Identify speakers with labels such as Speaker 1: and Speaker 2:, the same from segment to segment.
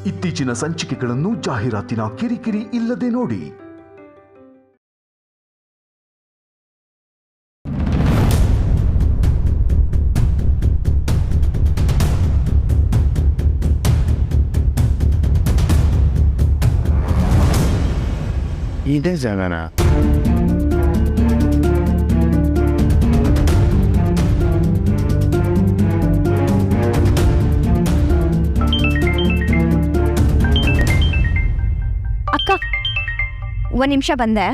Speaker 1: ಇತ್ತೀಚಿನ ಸಂಚಿಕೆಗಳನ್ನು ಜಾಹೀರಾತಿನ ಕಿರಿಕಿರಿ ಇಲ್ಲದೆ ನೋಡಿ.
Speaker 2: ಇದೇ ಜಾಗನ
Speaker 3: ಅಕ್ಕ, ಒಂದು ನಿಮಿಷ ಬಂದೆ.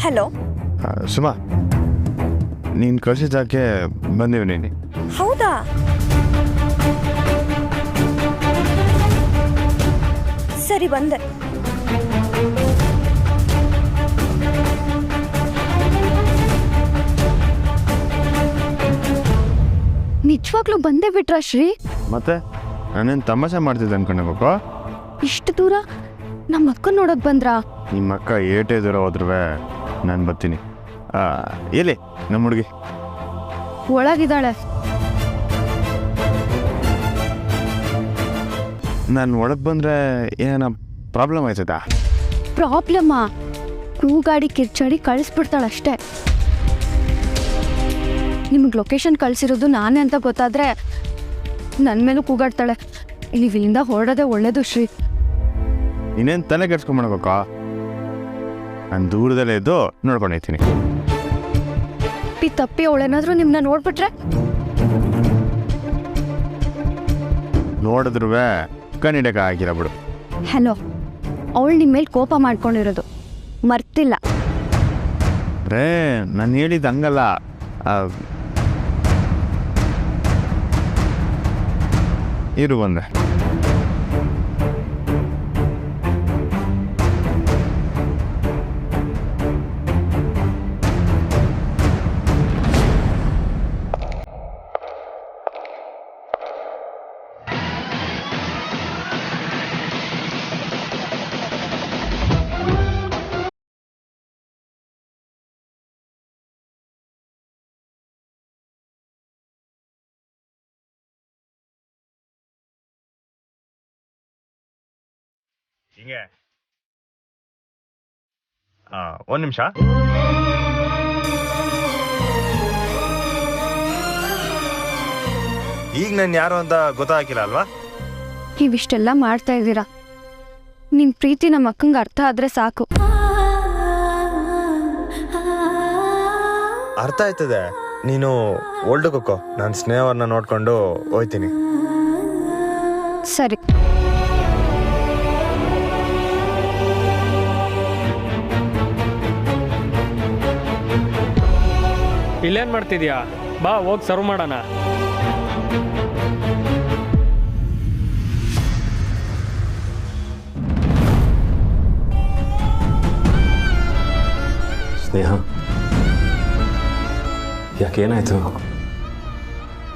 Speaker 3: ಹಲೋ
Speaker 2: ಸುಮಾ, ನೀನು ಕಳಿಸಿದ್ದಕ್ಕೆ ಬಂದೀವಿ. ನೀನು
Speaker 3: ಹೌದಾ? ಸರಿ, ಬಂದೆ. ನಿಜವಾಗ್ಲೂ ಬಂದೇ ಬಿಟ್ರಾ ಶ್ರೀ?
Speaker 2: ಮತ್ತೆ ನಾನೇನು ತಮಾಷೆ ಮಾಡ್ತಿದ್ದೆ ಅನ್ಕೊಂಡೆ.
Speaker 3: ಇಷ್ಟು ದೂರ ನಮ್ಮ ಅಕ್ಕ ನೋಡಕ್ ಬಂದ್ರಾ?
Speaker 2: ನಿಮ್ಮ ಅಕ್ಕ ಏಟೇ ದೂರ ಹೋದ್ರೂ ನಾನು ಬರ್ತೀನಿ. ಎಲ್ಲಿ ನಮ್ಮ ಹುಡುಗಿ?
Speaker 3: ಒಳಗಿದ್ದಾಳೆ.
Speaker 2: ನಾನು ಒಳಗೆ ಬಂದರೆ ಏನ ಪ್ರಾಬ್ಲಮ್ ಆಯ್ತದಾ?
Speaker 3: ಪ್ರಾಬ್ಲಮ್ಮಾ? ಗಾಡಿ ಕಿರ್ಚಾಡಿ ಕಳಿಸ್ಬಿಡ್ತಾಳಷ್ಟೇ. ನಿಮ್ಗೆ ಲೊಕೇಶನ್ ಕಳಿಸಿರೋದು ನಾನೇ ಅಂತ ಗೊತ್ತಾದರೆ ನನ್ನ ಮೇಲೂ ಕೂಗಾಡ್ತಾಳೆ. ನೀವು ಇಲ್ಲಿಂದ ಹೊರಡೋದೇ ಒಳ್ಳೇದು ಶ್ರೀ.
Speaker 2: ಇನ್ನೇನು ತಲೆ ಕೆಡ್ಸ್ಕೊಂಡ್ಬಿಡ್ಬೇಕ? ನಾನು ದೂರದಲ್ಲೇ ಇದ್ದು ನೋಡ್ಕೊಂಡೈತೀನಿ.
Speaker 3: ತಪ್ಪಿ ಅವಳೇನಾದ್ರೂ ನಿಮ್ಮನ್ನ ನೋಡ್ಬಿಟ್ರೆ?
Speaker 2: ನೋಡಿದ್ರು ಕಣ್ಣಿಡಕ ಆಗಿರ ಬಿಡು.
Speaker 3: ಹಲೋ, ಅವಳು ನಿಮ್ಮ ಮೇಲೆ ಕೋಪ ಮಾಡ್ಕೊಂಡಿರೋದು ಮರ್ತಿಲ್ಲ.
Speaker 2: ರೇ, ನಾನು ಹೇಳಿದ್ದು ಹಂಗಲ್ಲ. ಇರು ಬಂದೆ. ಹಿಂಗೆ ಒಂದು ನಿಮಿಷ. ಈಗ ನಾನು ಯಾರು ಅಂತ ಗೊತ್ತಾಗಿಲ್ಲ ಅಲ್ವಾ?
Speaker 3: ನೀವಿಷ್ಟೆಲ್ಲ ಮಾಡ್ತಾ ಇದ್ದೀರಾ. ನಿಮ್ಮ ಪ್ರೀತಿ ನಮ್ಮ ಅಕ್ಕಂಗೆ ಅರ್ಥ ಆದರೆ ಸಾಕು.
Speaker 4: ಅರ್ಥ ಆಯ್ತದೆ. ನೀನು ಒಳ್ಳೆಗೋಕೋ, ನಾನು ಸ್ನೇಹವನ್ನ ನೋಡ್ಕೊಂಡು ಹೋಯ್ತೀನಿ.
Speaker 3: ಸರಿ.
Speaker 5: ಇಲ್ಲೇನು ಮಾಡ್ತಿದ್ಯಾ? ಬಾ, ಹೋಗಿ ಸರ್ವ್ ಮಾಡೋಣ.
Speaker 6: ಸ್ನೇಹ, ಯಾಕೇನಾಯ್ತು?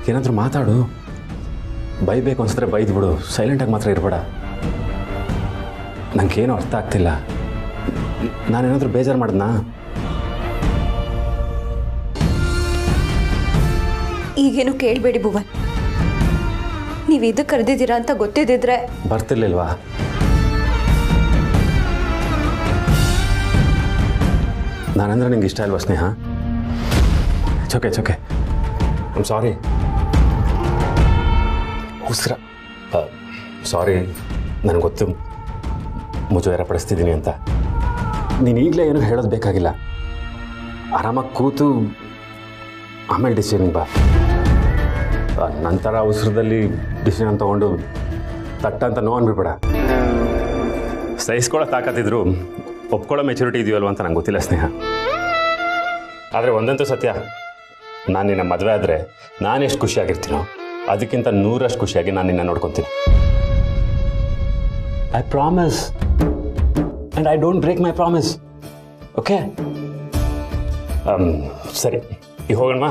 Speaker 6: ಏನಾದರೂ ಮಾತಾಡು. ಬೈಬೇಕು ಅನ್ಸಿದ್ರೆ ಬೈದು ಬಿಡು, ಸೈಲೆಂಟಾಗಿ ಮಾತ್ರ ಇರಬೇಡ. ನನಗೇನು ಅರ್ಥ ಆಗ್ತಿಲ್ಲ. ನಾನೇನಾದರೂ ಬೇಜಾರು ಮಾಡಿದ್ನಾ?
Speaker 7: ಈಗೇನು ಕೇಳಬೇಡಿ ಭುವನ್. ನೀವು ಇದಕ್ಕೆ ಕರೆದಿದ್ದೀರಾ ಅಂತ ಗೊತ್ತಿದ್ದಿದ್ರೆ
Speaker 6: ಬರ್ತಿರ್ಲಿಲ್ವಾ? ನಾನಂದ್ರೆ ನಿಂಗೆ ಇಷ್ಟ ಇಲ್ವಾ ಸ್ನೇಹ? ಚೊಕೆ ಚೊಕೆ, ಐ ಆಮ್ ಸಾರಿ. ಉಸಿರ ಸಾರಿ, ನನಗೆ ಗೊತ್ತು ಮುಜುಗರ ಪಡಿಸ್ತಿದ್ದೀನಿ ಅಂತ. ನೀನು ಈಗಲೇ ಏನೂ ಹೇಳೋದು ಬೇಕಾಗಿಲ್ಲ. ಆರಾಮಾಗಿ ಕೂತು ಆಮೇಲೆ ಡಿಸಿಷನ್ ಬಾ. ನಂತರ ಅವಸರದಲ್ಲಿ ಡಿಸಿಷನ್ ತೊಗೊಂಡು ತಟ್ಟಂತ ನೋ ಅಂದ್ಬಿಡ್ಬೇಡ. ಸಹಿಸ್ಕೊಳ್ಳೋ ತಾಕತ್ತಿದ್ರು ಒಪ್ಕೊಳ್ಳೋ ಮೆಚುರಿಟಿ ಇದೆಯಲ್ವ ಅಂತ ನಂಗೆ ಗೊತ್ತಿಲ್ಲ ಸ್ನೇಹ. ಆದರೆ ಒಂದಂತೂ ಸತ್ಯ, ನಾನು ನಿನ್ನ ಮದುವೆ ಆದರೆ ನಾನು ಎಷ್ಟು ಖುಷಿಯಾಗಿರ್ತೀನೋ ಅದಕ್ಕಿಂತ 100ರಷ್ಟು ಖುಷಿಯಾಗಿ ನಾನು ನಿನ್ನ ನೋಡ್ಕೊತೀನಿ. I promise and I don't break my promise. Okay? ಸರಿ, ಈಗ ಹೋಗೋಣ.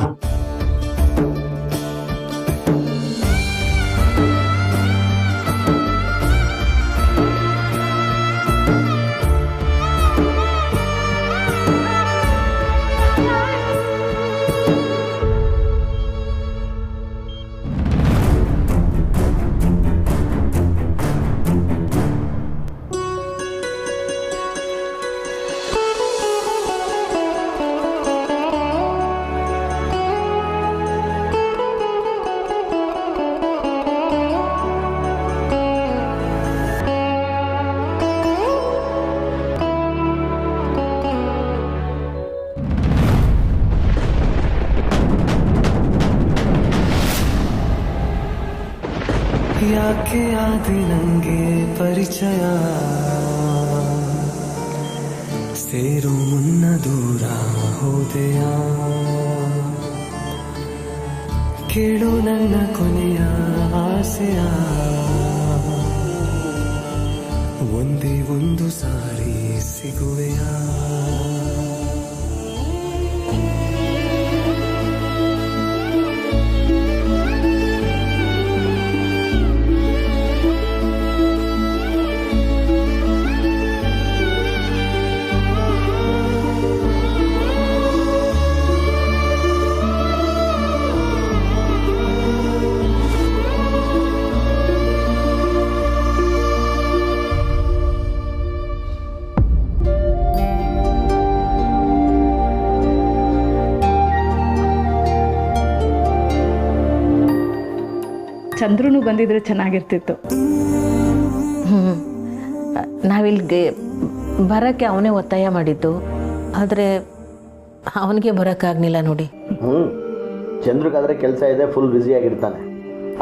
Speaker 8: ಯಾಕೆ ಆದಿ ನಂಗೆ ಪರಿಚಯ ಸೇರು ಮುನ್ನ ದೂರ ಹೋದೆಯ ಕೇಳು ನನ್ನ ಕೊನೆಯ ಆಸೆಯ ಒಂದೇ ಒಂದು ಸಾರಿ ಸಿಗುವೆಯ
Speaker 9: ಚಂದ್ರನು ಬಂದಿದ್ರೆ ಚೆನ್ನಾಗಿರ್ತಿತ್ತು.
Speaker 10: ನಾವಿಲ್ಲಿಗೆ ಬರೋಕ್ಕೆ ಅವನೇ ಒತ್ತಾಯ ಮಾಡಿದ್ದು, ಆದರೆ ಅವನಿಗೆ ಬರೋಕ್ಕಾಗಲಿಲ್ಲ ನೋಡಿ.
Speaker 11: ಚಂದ್ರಗಾದರೆ ಕೆಲಸ ಇದೆ, ಫುಲ್ ಬ್ಯುಸಿಯಾಗಿರ್ತಾನೆ.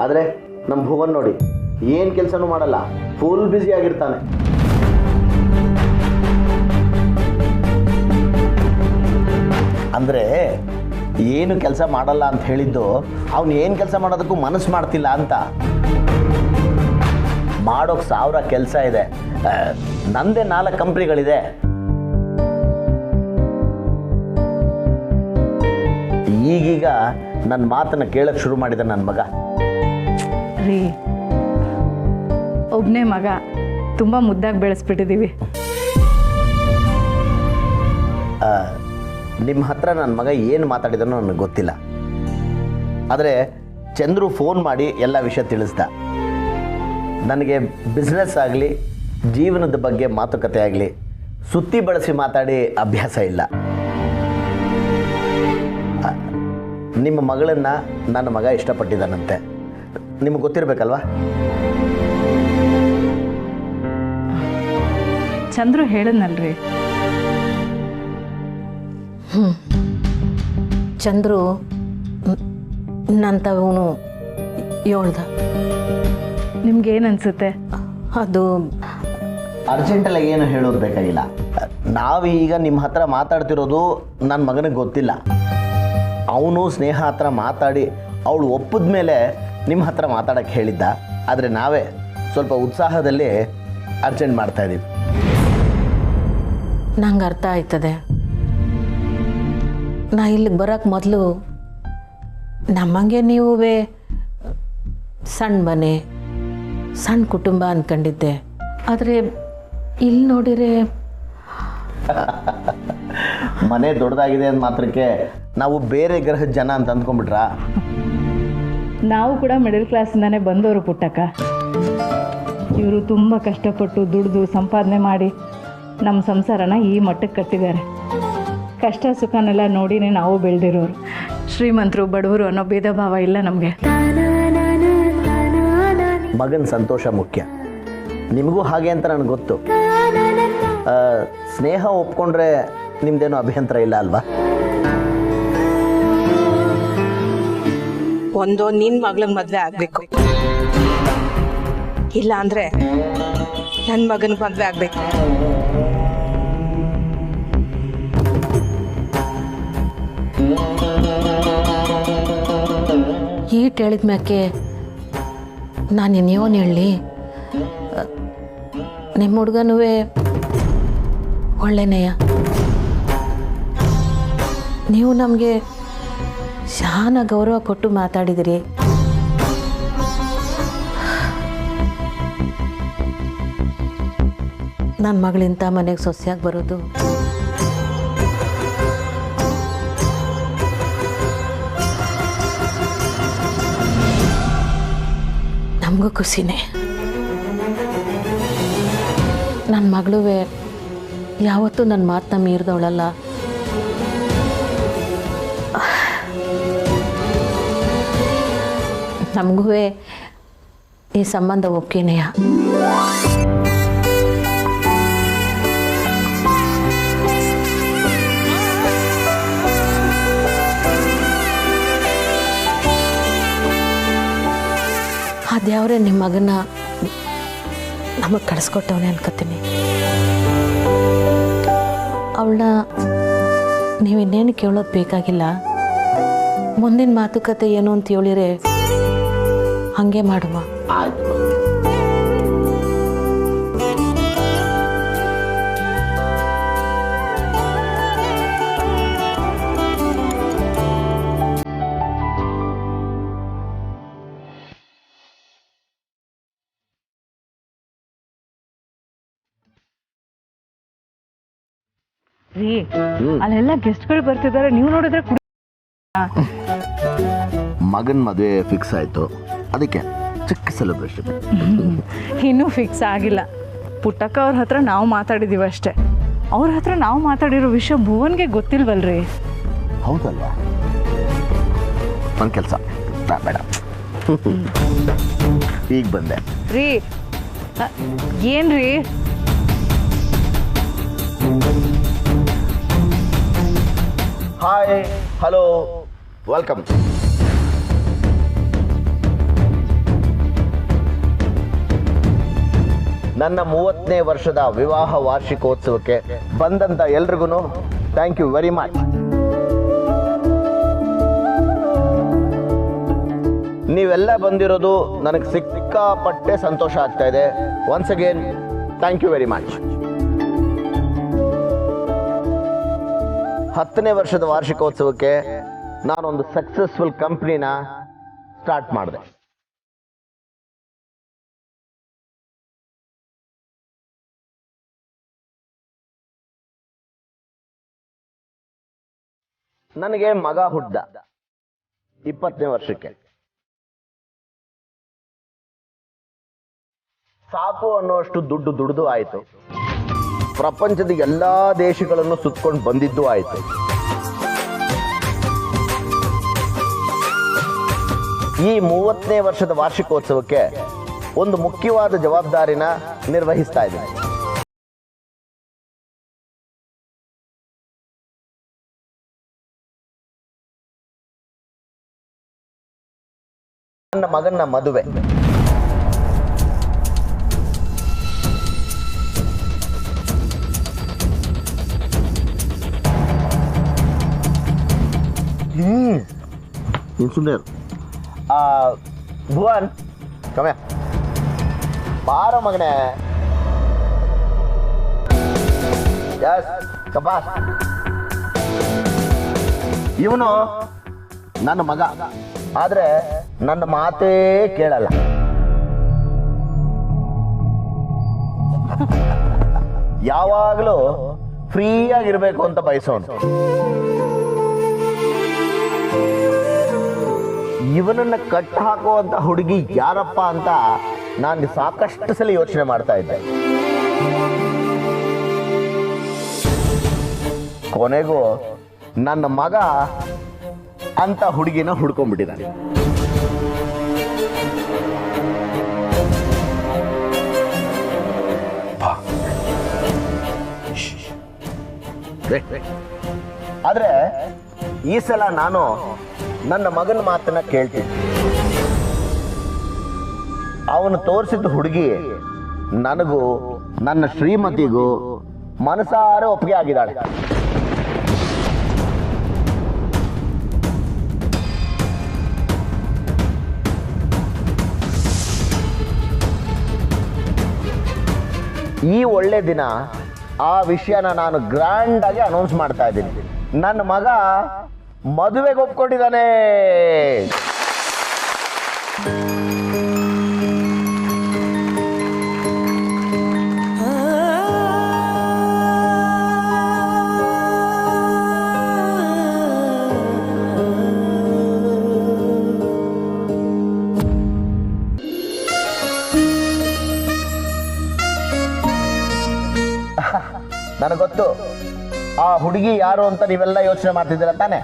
Speaker 11: ಆದರೆ ನಮ್ಮ ಭುವನ್ ನೋಡಿ ಏನು ಕೆಲಸನೂ ಮಾಡಲ್ಲ, ಫುಲ್ ಬ್ಯುಸಿಯಾಗಿರ್ತಾನೆ. ಅಂದರೆ ಏನು ಕೆಲಸ ಮಾಡಲ್ಲ ಅಂತ ಹೇಳಿದ್ದು ಅವನು ಏನು ಕೆಲಸ ಮಾಡೋದಕ್ಕೂ ಮನಸ್ಸು ಮಾಡ್ತಿಲ್ಲ ಅಂತ. ಮಾಡೋಕ್ಕೆ 1000 ಕೆಲಸ ಇದೆ, ನಂದೇ 4 ಕಂಪ್ನಿಗಳಿದೆ. ಈಗೀಗ ನನ್ನ ಮಾತನ್ನು ಕೇಳಕ್ಕೆ ಶುರು ಮಾಡಿದ ನನ್ನ ಮಗ.
Speaker 9: ರೀ, ಒಬ್ಬನೇ ಮಗ, ತುಂಬ ಮುದ್ದಾಗಿ ಬೆಳೆಸ್ಬಿಟ್ಟಿದ್ದೀವಿ.
Speaker 11: ನಿಮ್ಮ ಹತ್ರ ನನ್ನ ಮಗ ಏನು ಮಾತಾಡಿದನೋ ನನಗೆ ಗೊತ್ತಿಲ್ಲ. ಆದರೆ ಚಂದ್ರು ಫೋನ್ ಮಾಡಿ ಎಲ್ಲ ವಿಷಯ ತಿಳಿಸ್ದ. ನನಗೆ ಬಿಸ್ನೆಸ್ ಆಗಲಿ ಜೀವನದ ಬಗ್ಗೆ ಮಾತುಕತೆ ಆಗಲಿ ಸುತ್ತಿ ಬಳಸಿ ಮಾತಾಡಿ ಅಭ್ಯಾಸ ಇಲ್ಲ. ನಿಮ್ಮ ಮಗಳನ್ನು ನನ್ನ ಮಗ ಇಷ್ಟಪಟ್ಟಿದ್ದಾನಂತೆ, ನಿಮಗೆ ಗೊತ್ತಿರಬೇಕಲ್ವಾ?
Speaker 9: ಚಂದ್ರು ಹೇಳದ್ನಲ್ರಿ.
Speaker 10: ಚಂದ್ರು ನಂತವನು ಹೇಳ್ದ.
Speaker 9: ನಿಮ್ಗೇನು ಅನಿಸುತ್ತೆ?
Speaker 10: ಅದು
Speaker 11: ಅರ್ಜೆಂಟಲ್ಲ ಏನು ಹೇಳೋದು ಬೇಕಾಗಿಲ್ಲ. ನಾವೀಗ ನಿಮ್ಮ ಹತ್ರ ಮಾತಾಡ್ತಿರೋದು ನನ್ನ ಮಗನಿಗೆ ಗೊತ್ತಿಲ್ಲ. ಅವನು ಸ್ನೇಹ ಹತ್ರ ಮಾತಾಡಿ ಅವಳು ಒಪ್ಪಿದ ಮೇಲೆ ನಿಮ್ಮ ಹತ್ರ ಮಾತಾಡೋಕ್ಕೆ ಹೇಳಿದ್ದ. ಆದರೆ ನಾವೇ ಸ್ವಲ್ಪ ಉತ್ಸಾಹದಲ್ಲಿ ಅರ್ಜೆಂಟ್ ಮಾಡ್ತಾಯಿದ್ದೀವಿ.
Speaker 10: ನಂಗೆ ಅರ್ಥ ಆಯ್ತದೆ. ನಾ ಇಲ್ಲಿಗೆ ಬರೋಕ್ಕೆ ಮೊದಲು ನಮ್ಮಂಗೆ ನೀವೇ ಸಣ್ಣ ಮನೆ, ಸಣ್ಣ ಕುಟುಂಬ ಅಂದ್ಕೊಂಡಿದ್ದೆ. ಆದರೆ ಇಲ್ಲಿ ನೋಡಿರೆ
Speaker 11: ಮನೆ ದೊಡ್ಡದಾಗಿದೆ ಅಂದ ಮಾತ್ರಕ್ಕೆ ನಾವು ಬೇರೆ ಗ್ರಹದ ಜನ ಅಂತ ಅಂದ್ಕೊಂಡ್ಬಿಟ್ರಾ?
Speaker 9: ನಾವು ಕೂಡ ಮಿಡಲ್ ಕ್ಲಾಸಿಂದಾನೇ ಬಂದವರು ಪುಟ್ಟಕ್ಕ. ಇವರು ತುಂಬ ಕಷ್ಟಪಟ್ಟು ದುಡಿದು ಸಂಪಾದನೆ ಮಾಡಿ ನಮ್ಮ ಸಂಸಾರನ ಈ ಮಟ್ಟಕ್ಕೆ ಕಟ್ಟಿದ್ದಾರೆ. ಕಷ್ಟ ಸುಖನೆಲ್ಲ ನೋಡಿನೇ ನಾವು ಬೆಳೆದಿರೋರು. ಶ್ರೀಮಂತರು ಬಡವರು ಅನ್ನೋ ಭೇದ ಭಾವ ಇಲ್ಲ ನಮಗೆ.
Speaker 11: ಮಗನ ಸಂತೋಷ ಮುಖ್ಯ. ನಿಮಗೂ ಹಾಗೆ ಅಂತ ನನಗೆ ಗೊತ್ತು. ಸ್ನೇಹ ಒಪ್ಕೊಂಡ್ರೆ ನಿಮ್ದೇನೋ ಅಭ್ಯಂತರ ಇಲ್ಲ ಅಲ್ವಾ?
Speaker 12: ಒಂದು ನಿನ್ನ ಮಗಳಿಗೆ ಮದುವೆ ಆಗಬೇಕು, ಇಲ್ಲ ಅಂದರೆ ನನ್ನ ಮಗನಿಗೆ ಮದುವೆ ಆಗಬೇಕು.
Speaker 10: ಈಟ್ ಹೇಳಿದ ಮ್ಯಾಕೆ ನಾನು ಇನ್ನೇನು ಹೇಳಿ? ನಿಮ್ಮ ಹುಡುಗನೂ ಒಳ್ಳೆನೆಯ. ನೀವು ನಮಗೆ ಶಾನ ಗೌರವ ಕೊಟ್ಟು ಮಾತಾಡಿದಿರಿ. ನನ್ನ ಮಗಳಿಂತ ಮನೆಗೆ ಸೊಸೆಯಾಗಿ ಬರೋದು ನಮಗೂ ಖುಷಿನೇ. ನನ್ನ ಮಗಳು ಯಾವತ್ತೂ ನನ್ನ ಮಾತನ್ನ ಮೀರಿದವಳಲ್ಲ. ನಮಗೂ ಈ ಸಂಬಂಧ ಒಪ್ಪಿಗೆನೆಯ. ದೇವರೇ ನಿಮ್ಮ ಮಗನ ನಮಗೆ ಕಳಿಸ್ಕೊಟ್ಟವನೇ ಅನ್ಕೋತೀನಿ. ಅವಳನ್ನ ನೀವಿನ್ನೇನು ಕೇಳೋದು ಬೇಕಾಗಿಲ್ಲ. ಮುಂದಿನ ಮಾತುಕತೆ ಏನು ಅಂತ ಹೇಳಿರೆ ಹಾಗೆ ಮಾಡುವ.
Speaker 11: ಆಯ್ತು.
Speaker 9: ರೀ ಅಲ್ಲೆಲ್ಲ ಗೆಸ್ಟ್ಗಳು ಬರ್ತಿದ್ದಾರೆ, ನೀವು ನೋಡಿದ್ರೆ
Speaker 11: ಮಗನ ಮದುವೆ ಫಿಕ್ಸ್ ಆಯಿತು, ಅದಕ್ಕೆ ಚಿಕ್ಕ ಸೆಲೆಬ್ರೇಷನ್.
Speaker 9: ಇನ್ನೂ ಫಿಕ್ಸ್ ಆಗಿಲ್ಲ. ಪುಟ್ಟಕ್ಕ ಅವ್ರ ಹತ್ರ ನಾವು ಮಾತಾಡಿದ್ದೀವಿ ಅಷ್ಟೇ. ಅವ್ರ ಹತ್ರ ನಾವು ಮಾತಾಡಿರೋ ವಿಷಯ ಭುವನ್ಗೆ ಗೊತ್ತಿಲ್ವಲ್ರಿ?
Speaker 11: ಹೌದಲ್ವಾ? ಒಂದು ಕೆಲಸ ಬೇಡ, ಈಗ ಬಂದೆ
Speaker 9: ರೀ. ಏನ್ರಿ?
Speaker 11: Hi, hello, welcome. ನನ್ನ 30ನೇ ವರ್ಷದ ವಿವಾಹ ವಾರ್ಷಿಕೋತ್ಸವಕ್ಕೆ ಬಂದಂತ ಎಲ್ರಿಗೂ ಥ್ಯಾಂಕ್ ಯು ವೆರಿ ಮಚ್. ನೀವೆಲ್ಲ ಬಂದಿರೋದು ನನಗೆ ಸಿಕ್ಕಾಪಟ್ಟೆ ಸಂತೋಷ ಆಗ್ತಾ ಇದೆ. Once again thank you very much. 10ನೇ ವರ್ಷದ ವಾರ್ಷಿಕೋತ್ಸವಕ್ಕೆ ನಾನೊಂದು ಸಕ್ಸಸ್ಫುಲ್ ಕಂಪ್ನಿನ ಸ್ಟಾರ್ಟ್ ಮಾಡಿದೆ. ನನಗೆ ಮಗ ಹುಟ್ಟ 20ನೇ ವರ್ಷಕ್ಕೆ. ಸಾಕು ಅನ್ನೋಷ್ಟು ದುಡ್ಡು ದುಡ್ದು ಆಯಿತು. ಪ್ರಪಂಚದ ಎಲ್ಲಾ ದೇಶಗಳನ್ನು ಸುತ್ಕೊಂಡು ಬಂದಿದ್ದು ಆಯಿತು. ಈ 30ನೇ ವರ್ಷದ ವಾರ್ಷಿಕೋತ್ಸವಕ್ಕೆ ಒಂದು ಮುಖ್ಯವಾದ ಜವಾಬ್ದಾರಿನ ನಿರ್ವಹಿಸ್ತಾ ಇದ್ದೀನಿ. ನನ್ನ ಮಗನ ಮದುವೆ. ಸುಂದರ್, ಭುವನ್ ಕಮ್ಯ ಬಾರೋ ಮಗನೇ. ಕಪಾಸ್, ಇವನು ನನ್ನ ಮಗ, ಆದ್ರೆ ನನ್ನ ಮಾತೇ ಕೇಳಲ್ಲ. ಯಾವಾಗಲೂ ಫ್ರೀ ಆಗಿರ್ಬೇಕು ಅಂತ ಬಯಸೋನು. ಇವನನ್ನ ಕಟ್ ಹಾಕುವಂತ ಹುಡುಗಿ ಯಾರಪ್ಪ ಅಂತ ನಾನು ಸಾಕಷ್ಟು ಸಲ ಯೋಚನೆ ಮಾಡ್ತಾ ಇದ್ದೆ. ಕೊನೆಗೂ ನನ್ನ ಮಗ ಅಂತ ಹುಡುಗಿನ ಹುಡ್ಕೊಂಡ್ಬಿಟ್ಟಿದ್ದಾನೆ. ಆದ್ರೆ ಈ ಸಲ ನಾನು ನನ್ನ ಮಗನ ಮಾತನ್ನ ಕೇಳ್ತೀನಿ. ಅವನು ತೋರಿಸಿದ ಹುಡುಗಿ ನನಗೂ ನನ್ನ ಶ್ರೀಮತಿಗೂ ಮನಸಾರೆ ಒಪ್ಪಿಗೆ ಆಗಿದ್ದಾಳೆ. ಈ ಒಳ್ಳೆ ದಿನ ಆ ವಿಷಯನ ನಾನು ಗ್ರ್ಯಾಂಡ್ ಆಗಿ ಅನೌನ್ಸ್ ಮಾಡ್ತಾ ಇದ್ದೀನಿ. ನನ್ನ ಮಗ ಮದುವೆಗೆ ಒಪ್ಕೊಂಡಿದ್ದಾನೆ. ನನಗೆ ಗೊತ್ತು ಆ ಹುಡುಗಿ ಯಾರು ಅಂತ ನೀವೆಲ್ಲ ಯೋಚನೆ ಮಾಡ್ತಿದ್ದೀರ ತಾನೆ.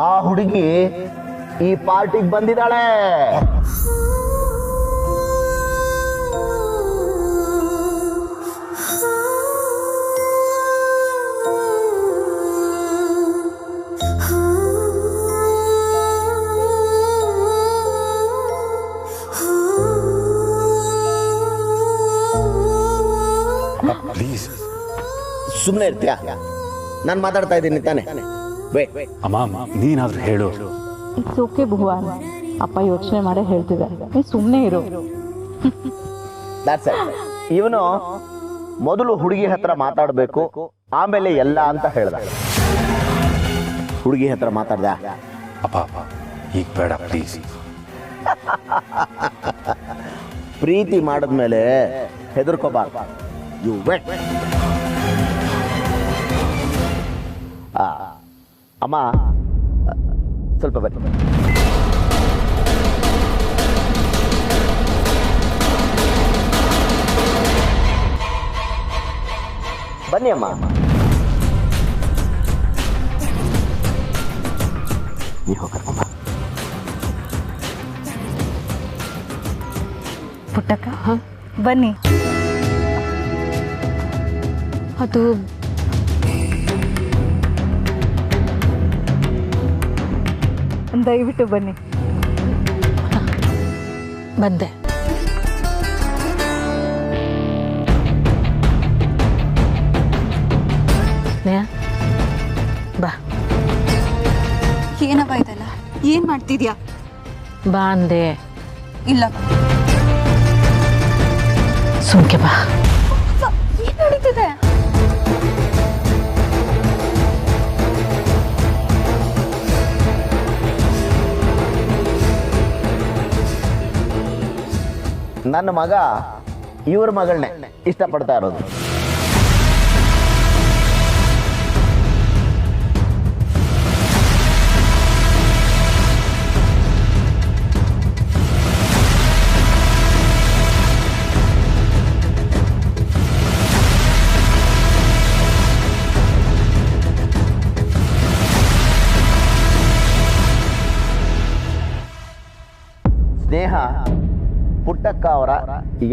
Speaker 11: ಆ ಹುಡುಗಿ ಈ ಪಾರ್ಟಿಗೆ ಬಂದಿದ್ದಾಳೆ. ಸುಮ್ಮನೆ ಇರ್ತೀಯಾ? ನಾನು ಮಾತಾಡ್ತಾ ಇದ್ದೀನಿ ತಾನೆ. ಬೇ
Speaker 6: ಅಮ್ಮ ನೀನಾದ್ರೂ ಹೇಳು.
Speaker 9: ಇಟ್ಸ್ ಓಕೆ ಭುವನ್, ಅಪ್ಪ ಯೋಚನೆ ಮಾಡೇ ಹೇಳ್ತಿದ್ದಾರೆ, ನೀ ಸುಮ್ಮನೆ ಇರು.
Speaker 11: ಇವನು ಮೊದಲು ಹುಡುಗಿ ಹತ್ರ ಮಾತಾಡಬೇಕು, ಆಮೇಲೆ ಎಲ್ಲ ಅಂತ ಹೇಳ್ದ. ಹುಡುಗಿ ಹತ್ರ ಮಾತಾಡ್ದ.
Speaker 6: ಅಪ್ಪ ಈಗ ಬೇಡ ಪ್ಲೀಸ್.
Speaker 11: ಪ್ರೀತಿ ಮಾಡಿದ್ಮೇಲೆ ಹೆದರ್ಕೋಬಾರ್ದು. You vet. ಅಮ್ಮ ಸ್ವಲ್ಪ ಬೇಕು. ಬನ್ನಿ ಅಮ್ಮ. ನೀ ಹೋಗಮ್ಮ.
Speaker 9: ಪುಟ್ಟಕ್ಕ ಬನ್ನಿ.
Speaker 3: ಅದು
Speaker 9: ದಯವಿಟ್ಟು ಬನ್ನಿ.
Speaker 10: ಬಂದೆ. ಸ್ನೇಹ ಬಾ.
Speaker 7: ಏನವ ಇದಲ್ಲ, ಏನ್ ಮಾಡ್ತಿದ್ಯಾ?
Speaker 10: ಬಾ ಅಂದೆ.
Speaker 7: ಇಲ್ಲ
Speaker 10: ಸುಮ್ಕೆ ಬಾ.
Speaker 7: ಏನ್ ನಡೀತಿದೆ?
Speaker 11: ನನ್ನ ಮಗ ಇವ್ರ ಮಗಳನ್ನೇ ಇಷ್ಟಪಡ್ತಾ ಇರೋದು. ಸ್ನೇಹ ಪುಟ್ಟಕ್ಕ ಅವರ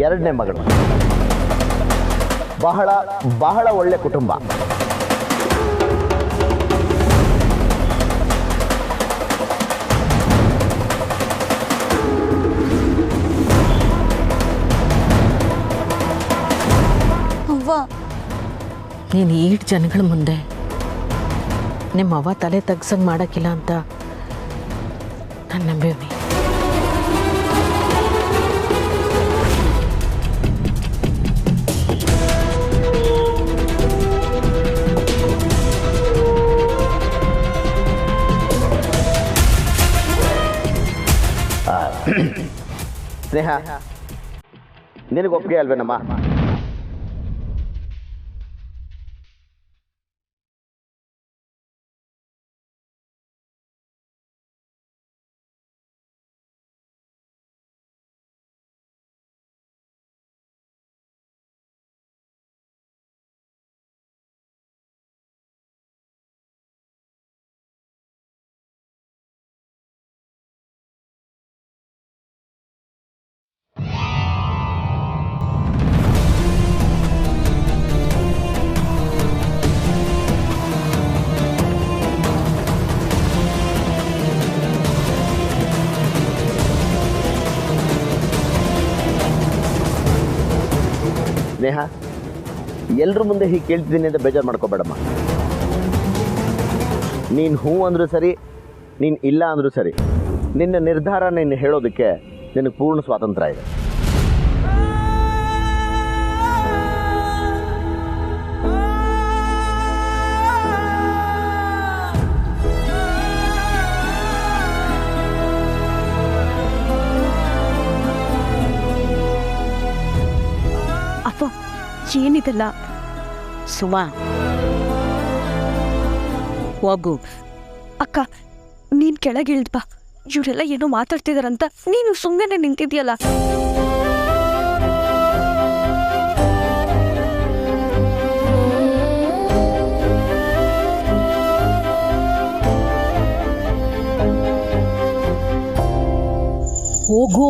Speaker 11: ಎರಡನೇ ಮಗಳು. ಬಹಳ ಬಹಳ ಒಳ್ಳೆ ಕುಟುಂಬ.
Speaker 10: ನೀನು ಈಟ್ ಜನಗಳ ಮುಂದೆ ನಿಮ್ಮ ಅವ್ವ ತಲೆ ತಗ್ಸಂಗೆ ಮಾಡೋಕ್ಕಿಲ್ಲ ಅಂತ ನಾನು ನಂಬೇವ್ನಿ.
Speaker 11: ಸ್ನೇಹ, ನಿನಗೆ ಒಪ್ಪಿಗೆ ಅಲ್ವೇನಮ್ಮ? ಸ್ನೇಹ, ಎಲ್ಲರ ಮುಂದೆ ಹೀಗೆ ಕೇಳ್ತಿದ್ದೀನಿ ಅಂತ ಬೇಜಾರು ಮಾಡ್ಕೋಬೇಡಮ್ಮ. ನೀನು ಹ್ಞೂ ಅಂದರೂ ಸರಿ, ನೀನು ಇಲ್ಲ ಅಂದರೂ ಸರಿ, ನಿನ್ನ ನಿರ್ಧಾರ ನೀನು ಹೇಳೋದಕ್ಕೆ ನಿನಗೆ ಪೂರ್ಣ ಸ್ವಾತಂತ್ರ್ಯ ಇದೆ.
Speaker 3: ಅಪ್ಪ ಏನಿದೆಲ್ಲ?
Speaker 10: ಸುಮಾ ಹೋಗು.
Speaker 3: ಅಕ್ಕ ನೀನ್ ಕೆಳಗಿಳ್ದ್ ಬಾ. ಇವರೆಲ್ಲ ಏನೋ ಮಾತಾಡ್ತಿದಾರಂತ ನೀನು ಸುಮ್ಮನೆ ನಿಂತಿದ್ಯಲ್ಲ.
Speaker 10: ಹೋಗು.